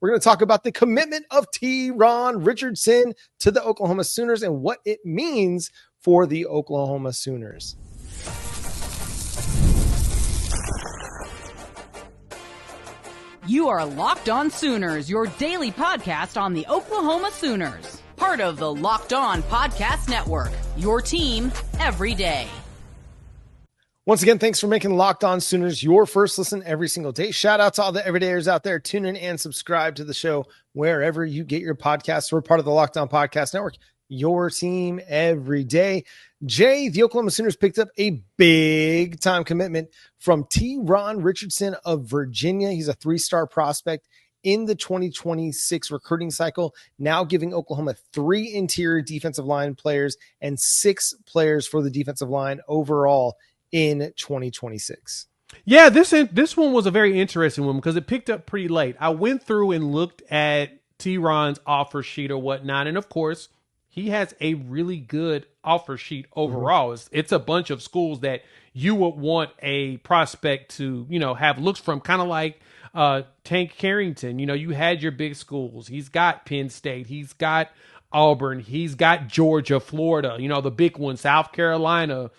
We're going to talk about the commitment of T'Ron Richardson to the Oklahoma Sooners and what it means for the Oklahoma Sooners. You are Locked On Sooners, your daily podcast on the Oklahoma Sooners. Part of the Locked On Podcast Network, your team every day. Once again, thanks for making Locked On Sooners your first listen every single day. Shout out to all the everydayers out there. Tune in and subscribe to the show wherever you get your podcasts. We're part of the Locked On Podcast Network, your team every day. Jay, the Oklahoma Sooners picked up a big-time commitment from T'Ron Richardson of Virginia. He's a 3-star prospect in the 2026 recruiting cycle, now giving Oklahoma 3 interior defensive line players and 6 players for the defensive line overall in 2026. Yeah, this one was a very interesting one because it picked up pretty late. I went through and looked at T'Ron's offer sheet or whatnot, and of course, he has a really good offer sheet overall. It's a bunch of schools that you would want a prospect to, have looks from, kind of like Tank Carrington. You had your big schools. He's got Penn State. He's got Auburn. He's got Georgia, Florida, the big one, South Carolina.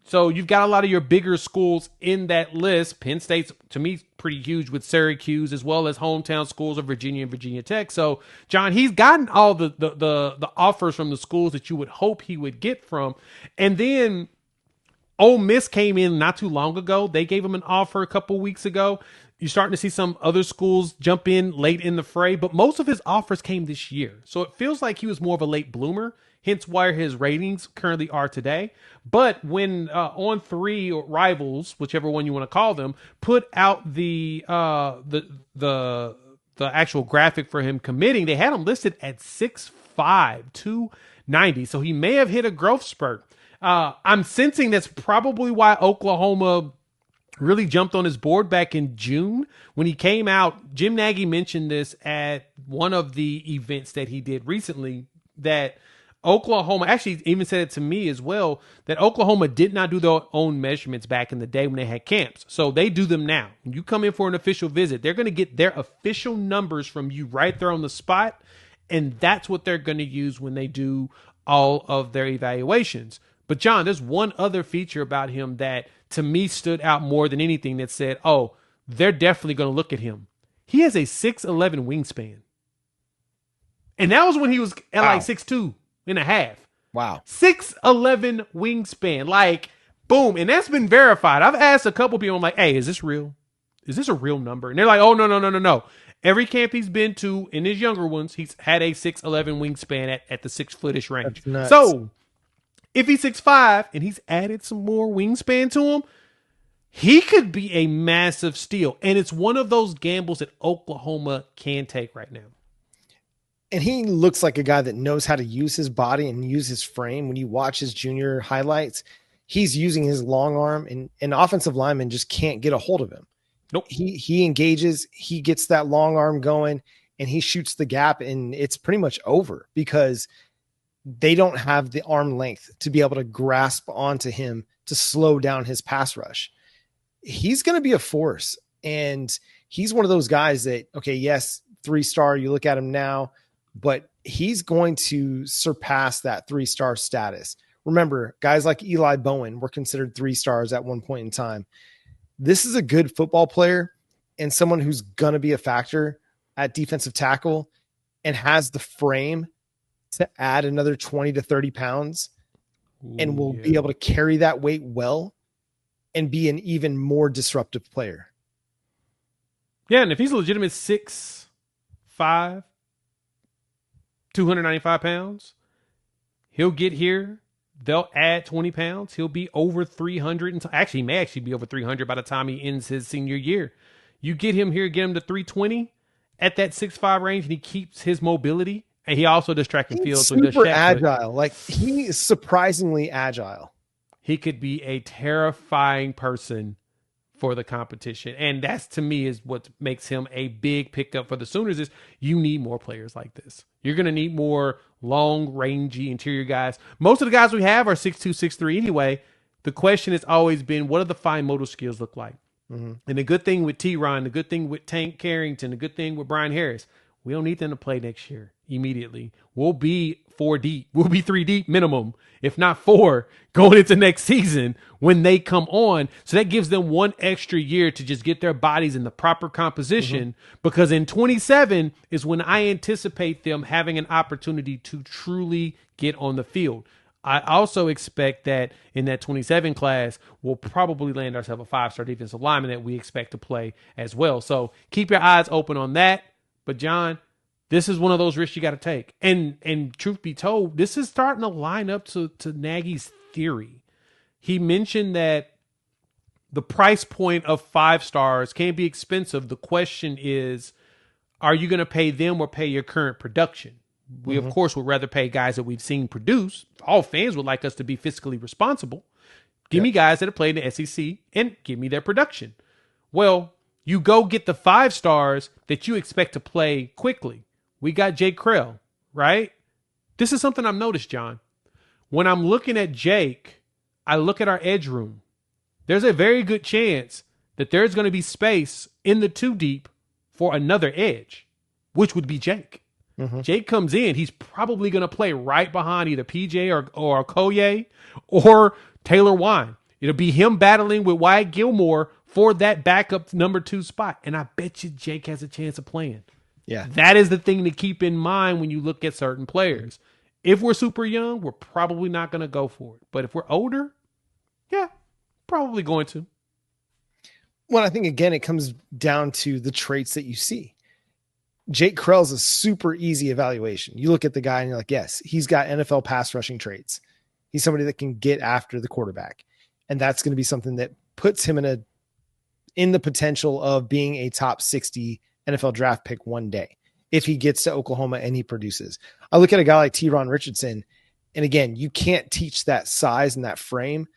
So you've got a lot of your bigger schools in that list. Penn State's, to me, pretty huge with Syracuse, as well as hometown schools of Virginia and Virginia Tech. So, John, he's gotten all the offers from the schools that you would hope he would get from. And then Ole Miss came in not too long ago. They gave him an offer a couple weeks ago. You're starting to see some other schools jump in late in the fray, but most of his offers came this year. So it feels like he was more of a late bloomer, hence why his ratings currently are today. But when On3 or Rivals, whichever one you want to call them, put out the actual graphic for him committing, they had him listed at 6'5", 290. So he may have hit a growth spurt. I'm sensing that's probably why Oklahoma really jumped on his board back in June when he came out. Jim Nagy mentioned this at one of the events that he did recently, that Oklahoma actually even said it to me as well, that Oklahoma did not do their own measurements back in the day when they had camps. So they do them now. When you come in for an official visit, they're going to get their official numbers from you right there on the spot. And that's what they're going to use when they do all of their evaluations. But John, there's one other feature about him that to me stood out more than anything, that said, oh, they're definitely going to look at him. He has a 6'11" wingspan. And that was when he was at like 6'2" and a half. Wow. 6'11" wingspan. Like, boom. And that's been verified. I've asked a couple people, I'm like, hey, is this real? Is this a real number? And they're like, oh, no. Every camp he's been to in his younger ones, he's had a 6'11" wingspan at the 6-footish range. So if he's 6'5" and he's added some more wingspan to him, he could be a massive steal. And it's one of those gambles that Oklahoma can take right now. And he looks like a guy that knows how to use his body and use his frame. When you watch his junior highlights, he's using his long arm, and offensive linemen just can't get a hold of him. Nope. He engages, he gets that long arm going, and he shoots the gap, and it's pretty much over because they don't have the arm length to be able to grasp onto him to slow down his pass rush. He's going to be a force, and he's one of those guys that, okay, yes, 3-star, you look at him now, but he's going to surpass that 3-star status. Remember, guys like Eli Bowen were considered 3 stars at one point in time. This is a good football player and someone who's going to be a factor at defensive tackle and has the frame to add another 20 to 30 pounds and will be able to carry that weight well and be an even more disruptive player. Yeah, and if he's a legitimate 6'5", 295 pounds, he'll get here. They'll add 20 pounds. He'll be over 300. And actually, he may actually be over 300 by the time he ends his senior year. You get him here, get him to 320 at that 6'5" range, and he keeps his mobility. And he also does track and field. Super agile. Like, he is surprisingly agile. He could be a terrifying person for the competition. And that's, to me, is what makes him a big pickup for the Sooners. Is you need more players like this. You're going to need more long, rangy interior guys. Most of the guys we have are 6'2", 6'3" anyway. The question has always been, what do the fine motor skills look like? Mm-hmm. And the good thing with T'Ron, the good thing with Tank Carrington, the good thing with Brian Harris, We don't need them to play next year immediately. We'll be 4 deep. We'll be 3 deep minimum, if not 4, going into next season when they come on. So that gives them 1 extra year to just get their bodies in the proper composition, because in 27 is when I anticipate them having an opportunity to truly get on the field. I also expect that in that 27 class, we'll probably land ourselves a 5-star defensive lineman that we expect to play as well. So keep your eyes open on that. But John, this is one of those risks you got to take. And truth be told, this is starting to line up to Nagy's theory. He mentioned that the price point of 5 stars can be expensive. The question is, are you going to pay them or pay your current production? We, of course, would rather pay guys that we've seen produce. All fans would like us to be fiscally responsible. Give me guys that have played in the SEC and give me their production. Well, you go get the 5 stars that you expect to play quickly. We got Jake Krell, right? This is something I've noticed, John. When I'm looking at Jake, I look at our edge room. There's a very good chance that there's going to be space in the 2 deep for another edge, which would be Jake. Jake comes in, he's probably going to play right behind either PJ or Okoye or Taylor Wine. It'll be him battling with Wyatt Gilmore for that backup number 2 spot. And I bet you Jake has a chance of playing. Yeah. That is the thing to keep in mind when you look at certain players. If we're super young, we're probably not going to go for it. But if we're older, yeah, probably going to. Well, I think, again, it comes down to the traits that you see. Jake Krell's a super easy evaluation. You look at the guy and you're like, yes, he's got NFL pass rushing traits. He's somebody that can get after the quarterback. And that's going to be something that puts him in the potential of being a top 60 NFL draft pick one day, if he gets to Oklahoma and he produces. I look at a guy like T'Ron Richardson, and again, you can't teach that size and that frame.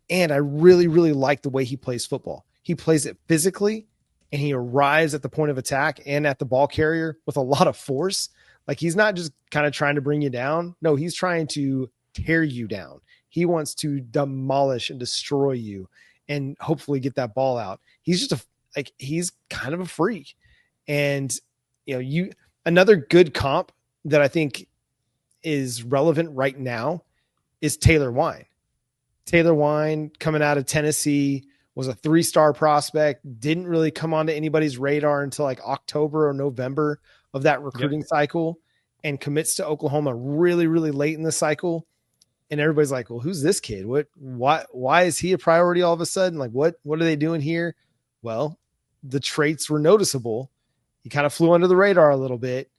And I really, really like the way he plays football. He plays it physically, and he arrives at the point of attack and at the ball carrier with a lot of force. Like, he's not just kind of trying to bring you down. No, he's trying to tear you down. He wants to demolish and destroy you and hopefully get that ball out. He's just he's kind of a freak. And, another good comp that I think is relevant right now is Taylor Wine. Taylor Wine, coming out of Tennessee, was a 3-star prospect, didn't really come onto anybody's radar until like October or November of that recruiting cycle, and commits to Oklahoma really, really late in the cycle. And everybody's like, well, who's this kid? Why is he a priority all of a sudden? Like, what are they doing here? Well, the traits were noticeable. He kind of flew under the radar a little bit,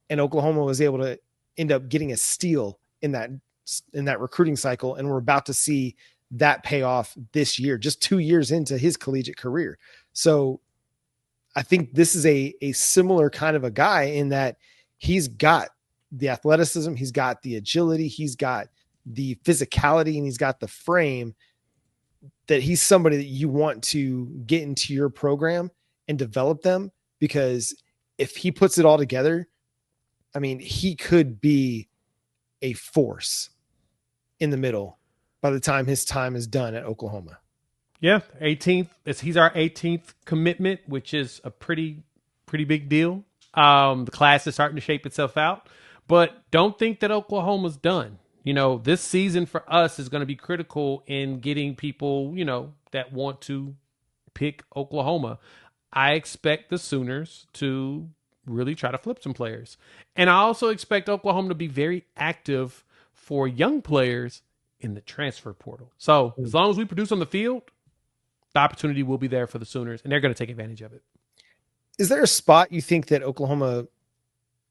and Oklahoma was able to end up getting a steal in that recruiting cycle. And we're about to see that pay off this year, just 2 years into his collegiate career. So I think this is a similar kind of a guy in that he's got the athleticism, he's got the agility, he's got the physicality, and he's got the frame, that he's somebody that you want to get into your program and develop them, because if he puts it all together, I mean, he could be a force in the middle by the time his time is done at Oklahoma. Yeah, 18th. He's our 18th commitment, which is a pretty big deal. The class is starting to shape itself out, but don't think that Oklahoma's done. This season for us is going to be critical in getting people, that want to pick Oklahoma. I expect the Sooners to really try to flip some players. And I also expect Oklahoma to be very active for young players in the transfer portal. So as long as we produce on the field, the opportunity will be there for the Sooners, and they're going to take advantage of it. Is there a spot you think that Oklahoma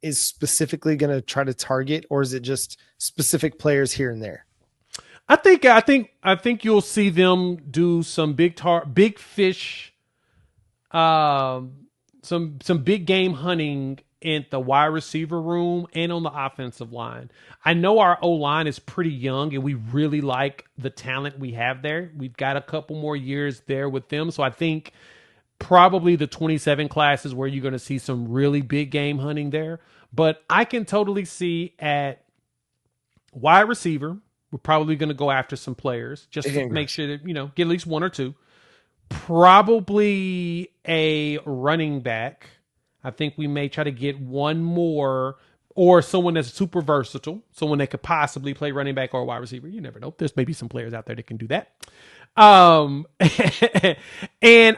is specifically going to try to target, or is it just specific players here and there? I think you'll see them do some big fish, some big game hunting in the wide receiver room and on the offensive line. I know our O-line is pretty young, and we really like the talent we have there. We've got a couple more years there with them. So I think probably the 27 class is where you're going to see some really big game hunting there. But I can totally see at wide receiver, we're probably going to go after some players just to make sure that, get at least 1 or 2. Probably a running back. I think we may try to get one more or someone that's super versatile, someone that could possibly play running back or wide receiver. You never know. There's maybe some players out there that can do that. And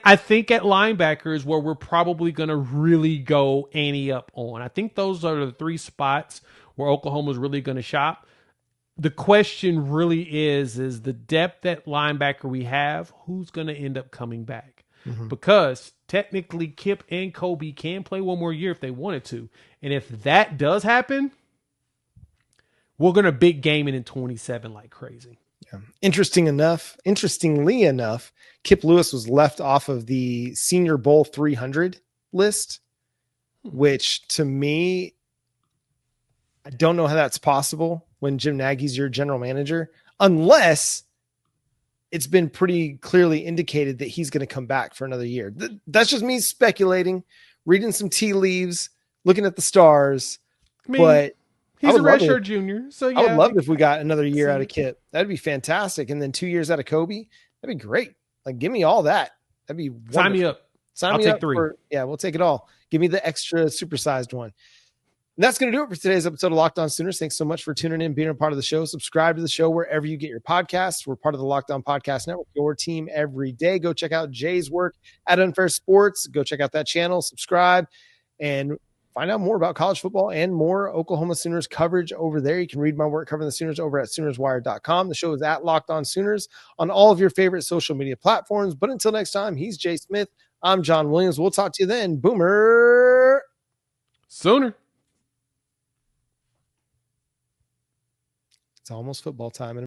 I think at linebacker is where we're probably going to really go ante up on. I think those are the 3 spots where Oklahoma's really going to shop. The question really is the depth at linebacker we have, who's going to end up coming back? Mm-hmm. Because technically Kip and Kobe can play one more year if they wanted to. And if that does happen, we're going to big game it in 27 like crazy. Yeah. Interestingly enough, Kip Lewis was left off of the Senior Bowl 300 list, which to me, I don't know how that's possible when Jim Nagy's your general manager, unless it's been pretty clearly indicated that he's going to come back for another year. That's just me speculating, reading some tea leaves, looking at the stars. I mean, but he's a redshirt junior, so yeah. I would love it if we got another year out of Kip. That'd be fantastic. And then 2 years out of Kobe, that'd be great. Like, give me all that. That'd be wonderful. Sign me up. I'll take 3. We'll take it all. Give me the extra supersized one. And that's going to do it for today's episode of Locked On Sooners. Thanks so much for tuning in, being a part of the show. Subscribe to the show wherever you get your podcasts. We're part of the Locked On Podcast Network, your team every day. Go check out Jay's work at Unfair Sports. Go check out that channel, subscribe, and find out more about college football and more Oklahoma Sooners coverage over there. You can read my work covering the Sooners over at SoonersWire.com. The show is at Locked On Sooners on all of your favorite social media platforms. But until next time, he's Jay Smith. I'm John Williams. We'll talk to you then. Boomer Sooner. It's almost football time.